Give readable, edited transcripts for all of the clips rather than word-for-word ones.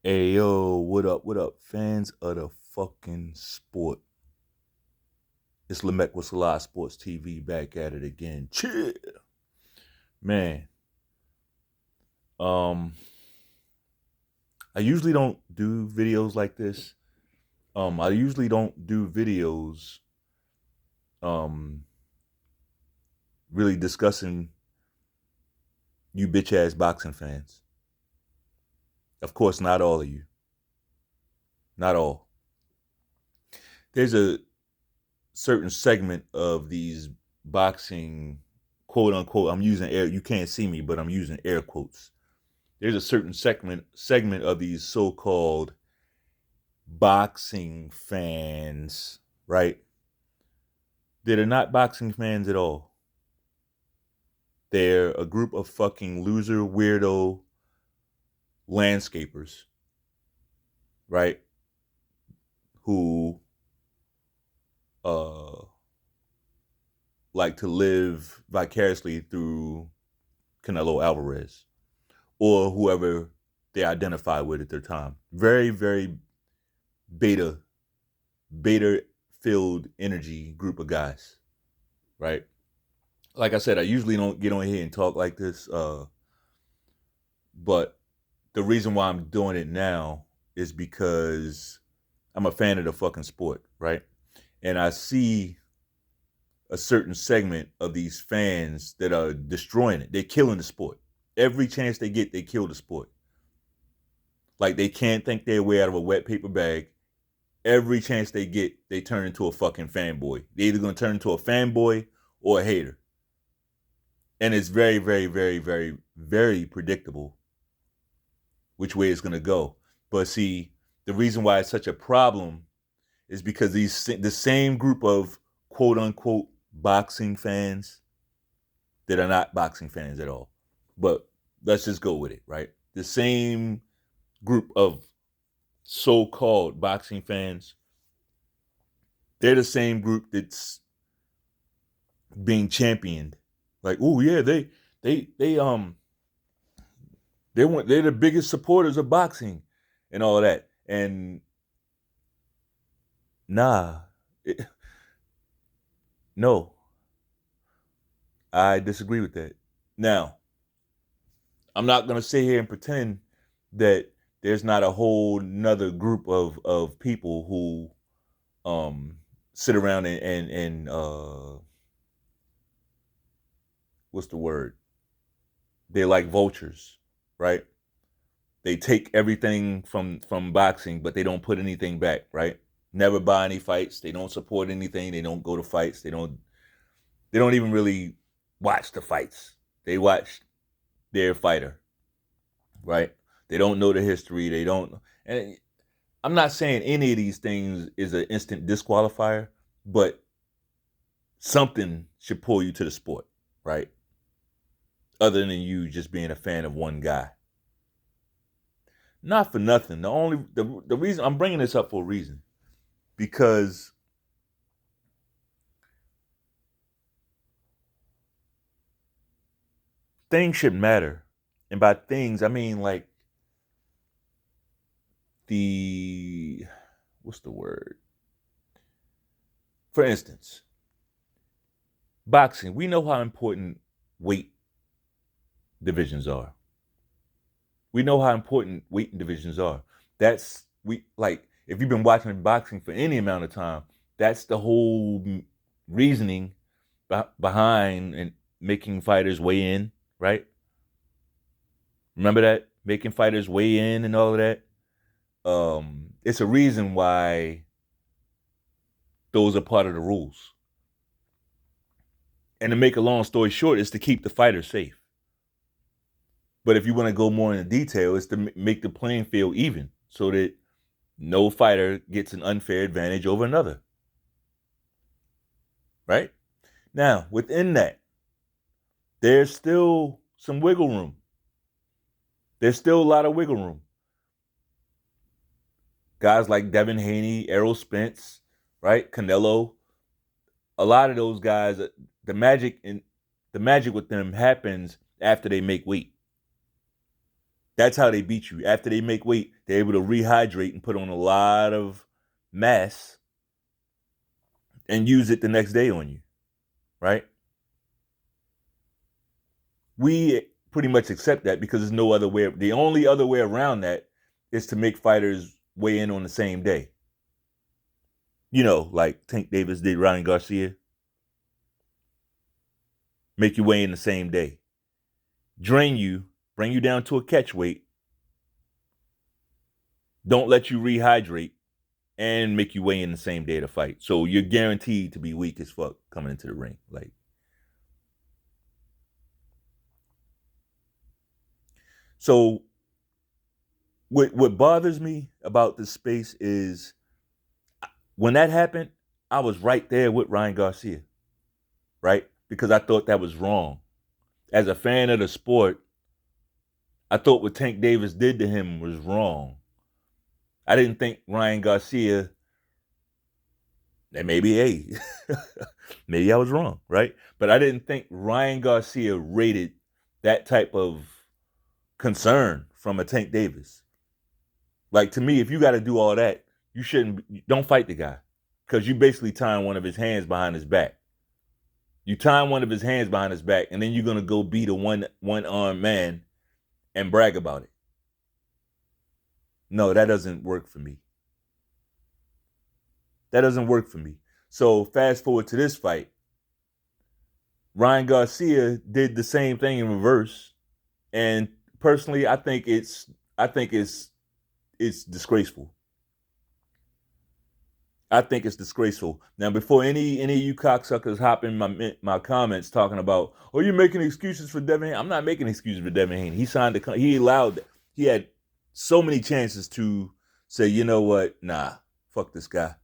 Hey yo, what up, fans of the fucking sport? It's Lamech with Selah Sports TV back at it again. Chill. Man, um, I usually don't do videos like this. I usually don't do videos um really discussing you bitch ass boxing fans. Of course, not all of you. Not all. There's a certain segment of these boxing quote unquote, I'm using air, you can't see me, but I'm using air quotes. There's a certain segment of these so-called boxing fans, right? That are not boxing fans at all. They're a group of fucking loser, weirdo landscapers, right? Who uh like to live vicariously through Canelo Alvarez or whoever they identify with at their time. Very, very beta, beta filled energy group of guys, right? Like I said, I usually don't get on here and talk like this, but the reason why I'm doing it now is because I'm a fan of the fucking sport, right? And I see a certain segment of these fans that are destroying it. They're killing the sport. Every chance they get, they kill the sport. Like they can't think their way out of a wet paper bag. Every chance they get, they turn into a fucking fanboy. They're either gonna turn into a fanboy or a hater. And it's very, very, very, very, very predictable which way it's gonna go. But see, the reason why it's such a problem is because the same group of quote unquote boxing fans that are not boxing fans at all. But let's just go with it, right? The same group of so-called boxing fans, they're the same group that's being championed. Like, oh yeah, they they're the biggest supporters of boxing and all of that. And nah, it, no, I disagree with that. Now, I'm not gonna sit here and pretend that there's not a whole nother group of people who sit around and what's the word? They're like vultures, right? They take everything from boxing, but they don't put anything back, right? Never buy any fights. They don't support anything. They don't go to fights. They don't even really watch the fights. They watch their fighter, right? They don't know the history. They don't. And I'm not saying any of these things is an instant disqualifier, but something should pull you to the sport, right? Other than you just being a fan of one guy. Not for nothing. The reason I'm bringing this up for a reason because things should matter, and by things I mean like the what's the word? For instance, boxing. We know how important weight divisions are. We know how important weight divisions are. That's we like if you've been watching boxing for any amount of time, that's the whole reasoning behind and making fighters weigh in, right? Remember that making fighters weigh in and all of that. It's a reason why those are part of the rules. And to make a long story short, is to keep the fighter safe. But if you want to go more into detail, it's to make the playing field even so that no fighter gets an unfair advantage over another. Right? Now, within that, there's still some wiggle room. There's still a lot of wiggle room. Guys like Devin Haney, Errol Spence, right? Canelo, a lot of those guys, the magic with them happens after they make weight. That's how they beat you. After they make weight, they're able to rehydrate and put on a lot of mass and use it the next day on you, right? We pretty much accept that because there's no other way. The only other way around that is to make fighters weigh in on the same day. Like Tank Davis did Ryan Garcia. Make you weigh in the same day. Drain you, bring you down to a catch weight. Don't let you rehydrate and make you weigh in the same day to fight. So you're guaranteed to be weak as fuck coming into the ring. So what bothers me about this space is when that happened, I was right there with Ryan Garcia, right? Because I thought that was wrong. As a fan of the sport, I thought what Tank Davis did to him was wrong. I didn't think Ryan Garcia, and maybe maybe I was wrong, right? But I didn't think Ryan Garcia rated that type of concern from a Tank Davis. Like, to me, if you got to do all that, don't fight the guy, because you basically tying one of his hands behind his back. You tying one of his hands behind his back, and then you're gonna go beat a one-armed man and brag about it. No, that doesn't work for me. That doesn't work for me. So fast forward to this fight. Ryan Garcia did the same thing in reverse, and personally, I think it's disgraceful. I think it's disgraceful. Now, before any of you cocksuckers hop in my comments talking about, oh, you're making excuses for Devin Haney. I'm not making excuses for Devin Haney. He had so many chances to say, you know what, nah, fuck this guy.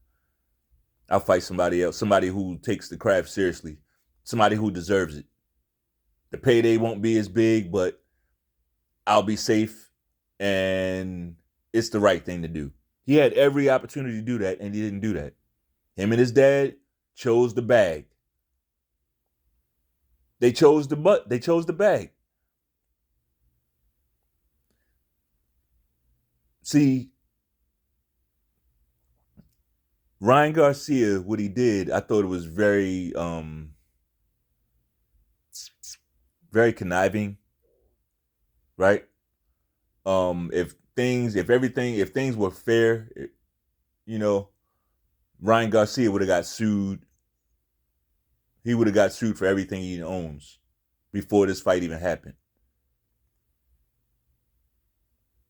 I'll fight somebody else, somebody who takes the craft seriously, somebody who deserves it. The payday won't be as big, but I'll be safe, and it's the right thing to do. He had every opportunity to do that, and he didn't do that. Him and his dad chose the bag. They chose the bag. See, Ryan Garcia, what he did, I thought it was very, very conniving, right? If things were fair, Ryan Garcia would have got sued. He would have got sued for everything he owns before this fight even happened.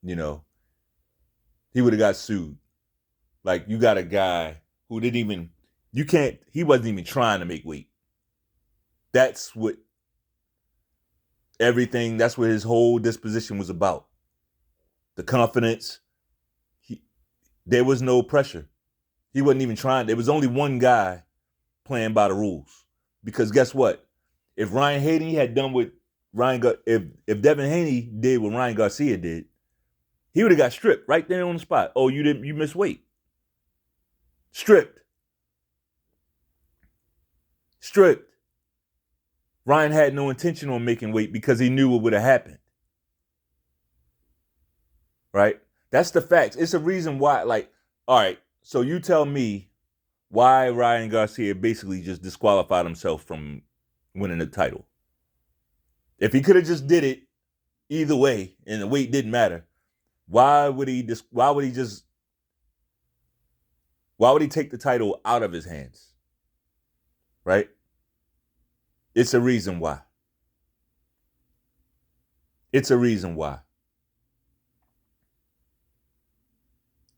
He would have got sued. Like, you got a guy who he wasn't even trying to make weight. That's what his whole disposition was about. The confidence. There was no pressure. He wasn't even trying. There was only one guy playing by the rules. Because guess what? If Ryan Haney had done what if Devin Haney did what Ryan Garcia did, he would have got stripped right there on the spot. Oh, you missed weight. Stripped. Ryan had no intention on making weight because he knew what would have happened. Right? That's the facts. It's a reason why, all right, so you tell me why Ryan Garcia basically just disqualified himself from winning the title. If he could have just did it either way and the weight didn't matter, why would he take the title out of his hands? Right? It's a reason why.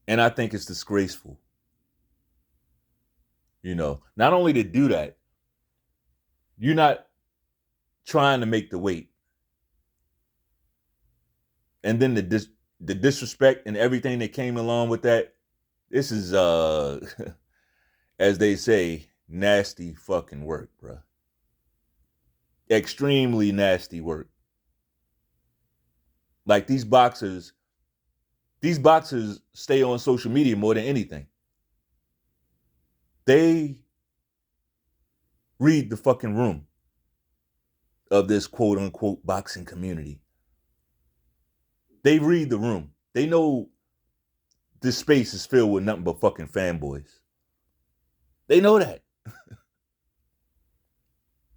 And I think it's disgraceful. Not only to do that, you're not trying to make the weight. And then the disrespect and everything that came along with that, this is, as they say, nasty fucking work, bro. Extremely nasty work. Like, these boxers stay on social media more than anything. They read the fucking room of this quote unquote boxing community. They read the room. They know this space is filled with nothing but fucking fanboys. They know that.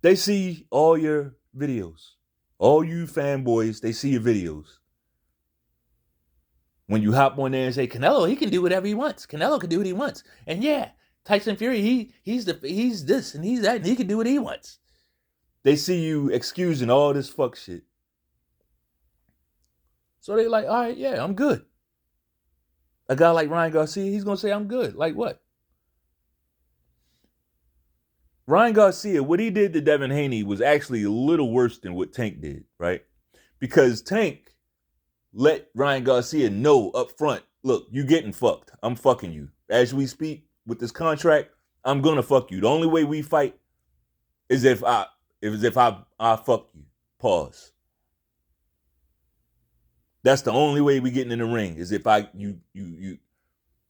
They see all your videos. All you fanboys, they see your videos. When you hop on there and say, Canelo, he can do whatever he wants. Canelo can do what he wants. And yeah, Tyson Fury, he's this and he's that, and he can do what he wants. They see you excusing all this fuck shit. So they like, all right, yeah, I'm good. A guy like Ryan Garcia, he's going to say, I'm good. Like what? Ryan Garcia, what he did to Devin Haney was actually a little worse than what Tank did, right? Because Tank let Ryan Garcia know up front, look, you getting fucked. I'm fucking you. As we speak with this contract, I'm going to fuck you. The only way we fight is if I fuck you. Pause. That's the only way we getting in the ring is if you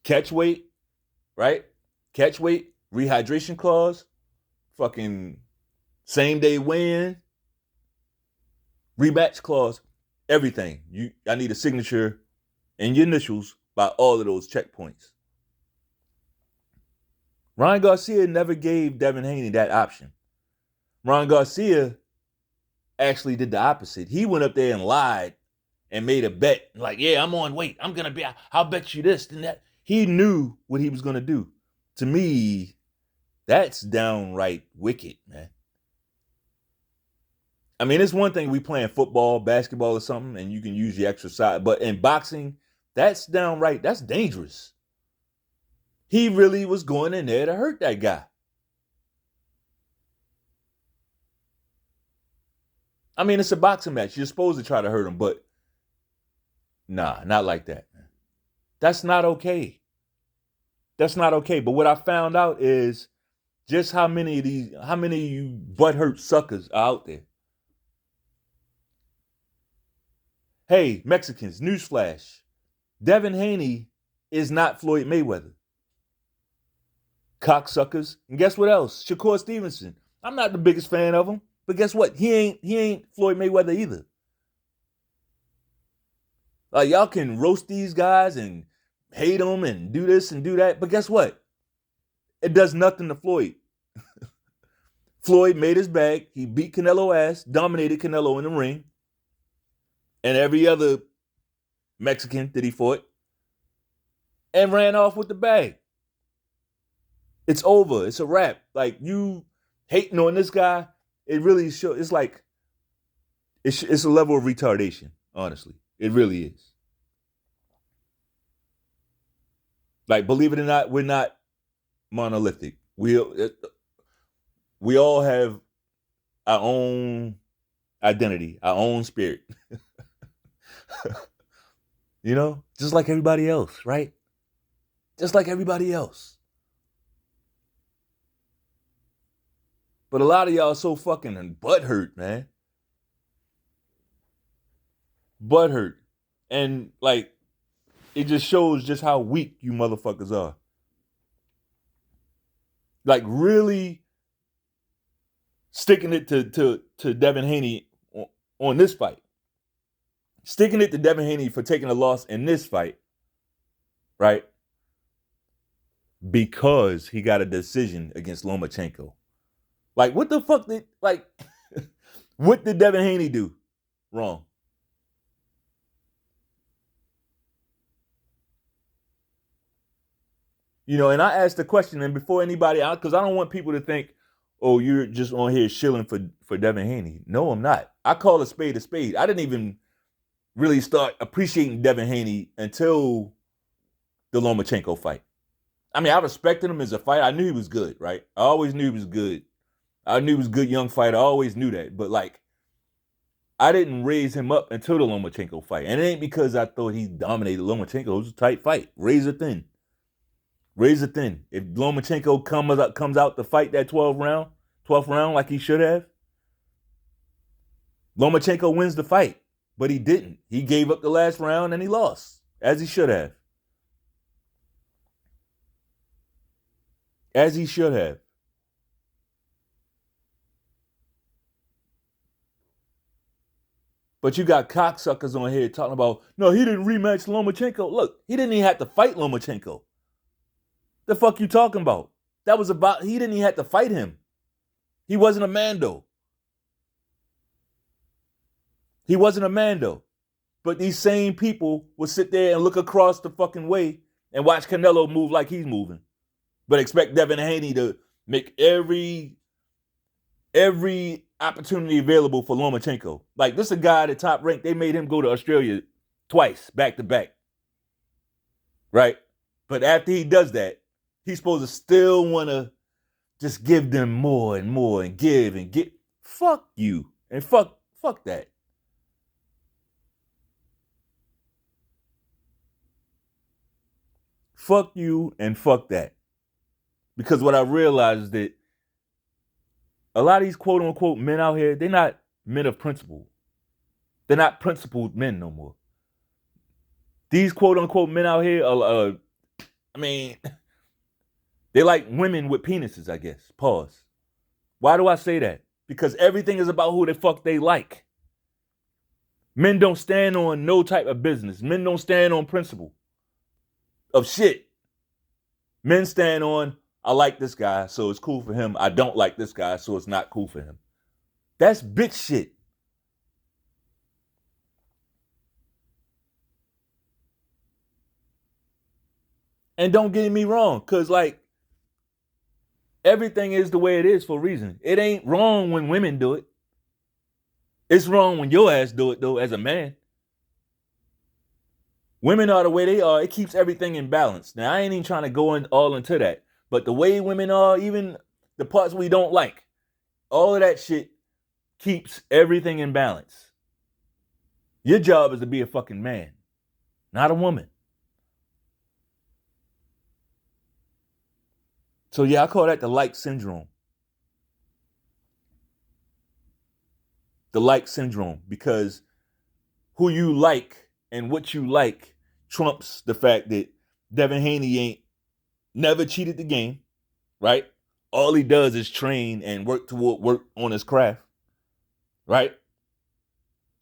catch weight, right? Catch weight, rehydration clause, fucking same day weigh-in, rematch clause, everything. I need a signature and your initials by all of those checkpoints. Ryan Garcia never gave Devin Haney that option. Ryan Garcia actually did the opposite. He went up there and lied and made a bet. Like, yeah, I'm on weight. I'll bet you this and that. He knew what he was going to do. To me, that's downright wicked, man. I mean, it's one thing we playing football, basketball or something, and you can use your exercise. But in boxing, that's dangerous. He really was going in there to hurt that guy. I mean, it's a boxing match. You're supposed to try to hurt him, but nah, not like that, man. That's not okay. That's not okay. But what I found out is just how many of you butthurt suckers are out there. Hey, Mexicans, newsflash. Devin Haney is not Floyd Mayweather. Cocksuckers. And guess what else? Shakur Stevenson. I'm not the biggest fan of him, but guess what? He ain't Floyd Mayweather either. Y'all can roast these guys and hate them and do this and do that, but guess what? It does nothing to Floyd. Floyd made his bag. He beat Canelo ass, dominated Canelo in the ring, and every other Mexican that he fought, and ran off with the bag. It's over. It's a wrap. Like, you hating on this guy, it really shows. It's like, it's a level of retardation, honestly. It really is. Like, believe it or not, we're not monolithic. We all have our own identity, our own spirit. You know, just like everybody else, right? Just like everybody else. But a lot of y'all are so fucking butthurt, man. Butthurt. And like, it just shows just how weak you motherfuckers are. Like, really sticking it to Devin Haney on this fight. Sticking it to Devin Haney for taking a loss in this fight, right? Because he got a decision against Lomachenko. Like, what the fuck what did Devin Haney do wrong? You know, and I asked the question, and before anybody, because I don't want people to think, oh, you're just on here shilling for Devin Haney. No, I'm not. I call a spade a spade. I didn't even really start appreciating Devin Haney until the Lomachenko fight. I mean, I respected him as a fighter. I knew he was good, right? I always knew he was good. I knew he was a good young fighter. I always knew that. But, like, I didn't raise him up until the Lomachenko fight. And it ain't because I thought he dominated Lomachenko. It was a tight fight. Razor thin. Razor thin. If Lomachenko comes out to fight that 12th round like he should have, Lomachenko wins the fight. But he didn't. He gave up the last round and he lost, as he should have. As he should have. But you got cocksuckers on here talking about, no, he didn't rematch Lomachenko. Look, he didn't even have to fight Lomachenko. The fuck you talking about? That was about, he didn't even have to fight him. He wasn't a Mando. He wasn't a Mando. But these same people will sit there and look across the fucking way and watch Canelo move like he's moving. But expect Devin Haney to make every opportunity available for Lomachenko. Like, this is a guy at top rank. They made him go to Australia twice, back to back. Right? But after he does that, he's supposed to still want to just give them more and more and give and get. Fuck you. And fuck that. Fuck you and fuck that. Because what I realized is that a lot of these quote unquote men out here, they're not men of principle. They're not principled men no more. These quote unquote men out here are, they're like women with penises, I guess. Pause. Why do I say that? Because everything is about who the fuck they like. Men don't stand on no type of business. Men don't stand on principle of shit. Men stand on, I like this guy, so it's cool for him. I don't like this guy, so it's not cool for him. That's bitch shit. And don't get me wrong, because, like, everything is the way it is for a reason. It ain't wrong when women do it. It's wrong when your ass do it, though, as a man. Women are the way they are. It keeps everything in balance. Now, I ain't even trying to go all into that. But the way women are, even the parts we don't like, all of that shit keeps everything in balance. Your job is to be a fucking man, not a woman. So yeah, I call that the like syndrome. The like syndrome, because who you like and what you like trumps the fact that Devin Haney ain't never cheated the game, right? All he does is train and work on his craft, right?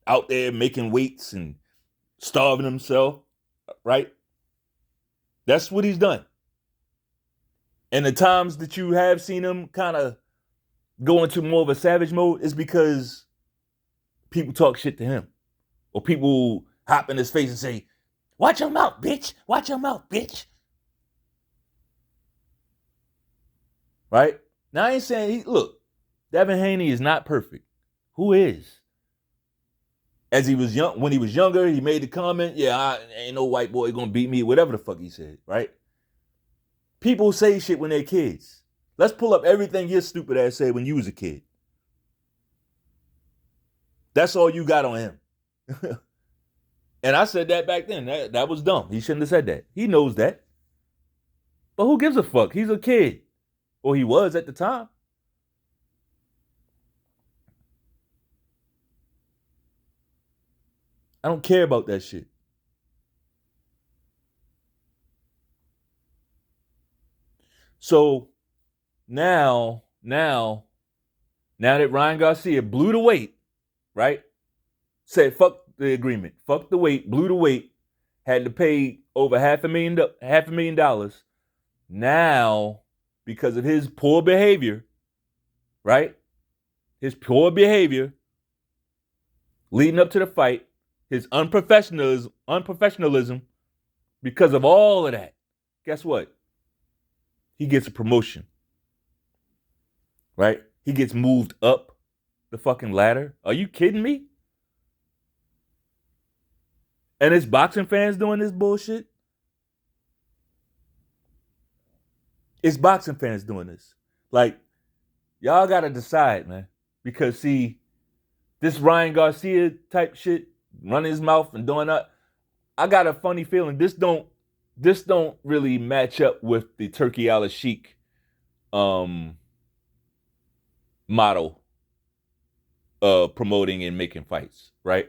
Out there making weights and starving himself, right? That's what he's done. And the times that you have seen him kind of go into more of a savage mode is because people talk shit to him. Or people hop in his face and say, watch your mouth, bitch. Watch your mouth, bitch. Right? Now, I ain't saying, look, Devin Haney is not perfect. Who is? As he was young, when he was younger, he made the comment, yeah, ain't no white boy gonna beat me, whatever the fuck he said, right? People say shit when they're kids. Let's pull up everything your stupid ass said when you was a kid. That's all you got on him. And I said that back then. That was dumb. He shouldn't have said that. He knows that. But who gives a fuck? He's a kid. Or he was at the time. I don't care about that shit. So now that Ryan Garcia blew the weight, right? Said fuck the agreement, fuck the weight, blew the weight, had to pay over $500,000. Now, because of his poor behavior, right? His poor behavior leading up to the fight, his unprofessionalism, because of all of that, guess what? He gets a promotion, right? He gets moved up the fucking ladder. Are you kidding me? And it's boxing fans doing this bullshit? It's boxing fans doing this. Like, y'all gotta decide, man. Because see, this Ryan Garcia type shit, running his mouth and doing that, I got a funny feeling this don't really match up with the Turkey Al Sheik model of promoting and making fights, right?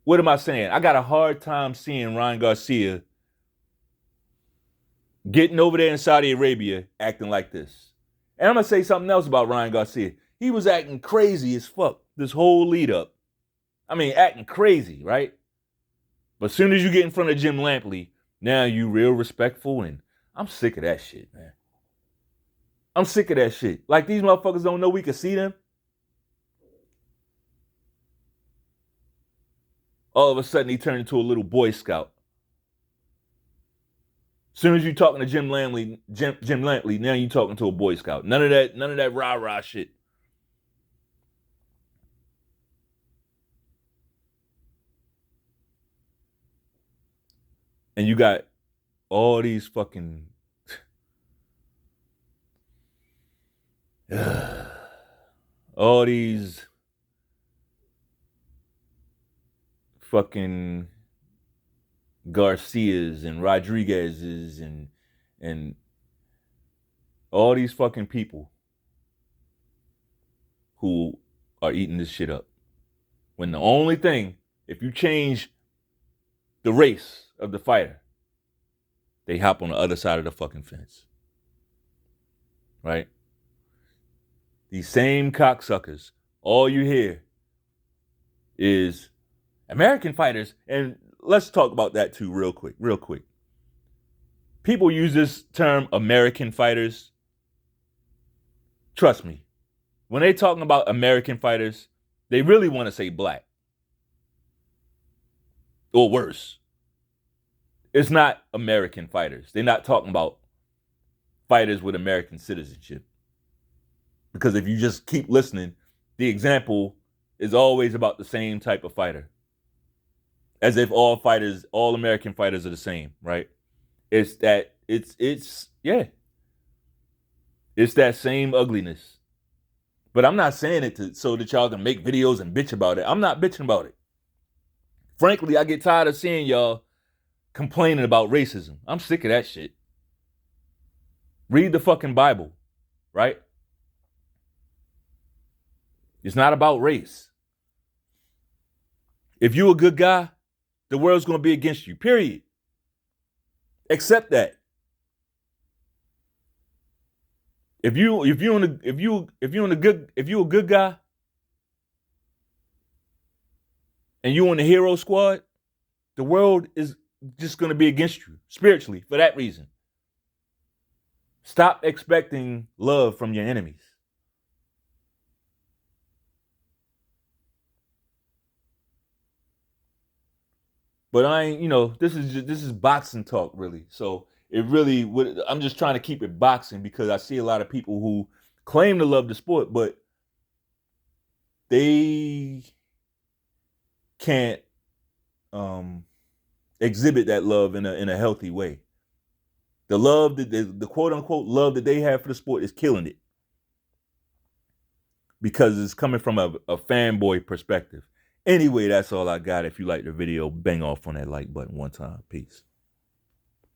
What am I saying? I got a hard time seeing Ryan Garcia getting over there in Saudi Arabia acting like this. And I'm going to say something else about Ryan Garcia. He was acting crazy as fuck this whole lead up, I mean, acting crazy, right? But as soon as you get in front of Jim Lampley, now you real respectful, and I'm sick of that shit, man. I'm sick of that shit. Like, these motherfuckers don't know we can see them. All of a sudden, he turned into a little Boy Scout. As soon as you talking to Jim Lampley, now you talking to a Boy Scout. None of that rah-rah shit. And you got all these fucking all these fucking Garcias and Rodriguez's and all these fucking people who are eating this shit up. When the only thing, if you change the race of the fighter, they hop on the other side of the fucking fence. Right? These same cocksuckers, all you hear is American fighters, and let's talk about that too real quick. People use this term American fighters. Trust me, when they talking about American fighters, they really want to say black. Or worse. It's not American fighters. They're not talking about fighters with American citizenship. Because if you just keep listening, the example is always about the same type of fighter. As if all American fighters are the same, right? It's that same ugliness. But I'm not saying it so that y'all can make videos and bitch about it. I'm not bitching about it. Frankly, I get tired of seeing y'all complaining about racism. I'm sick of that shit. Read the fucking Bible, right? It's not about race. If you a good guy, the world's gonna be against you. Period. Accept that. If you a good guy and you in the hero squad, the world is just gonna be against you spiritually for that reason. Stop expecting love from your enemies. But I ain't, this is boxing talk really. So I'm just trying to keep it boxing because I see a lot of people who claim to love the sport, but they can't exhibit that love in a healthy way. The love the quote unquote love that they have for the sport is killing it because it's coming from a fanboy perspective. Anyway, that's all I got. If you like the video, bang off on that like button one time. Peace.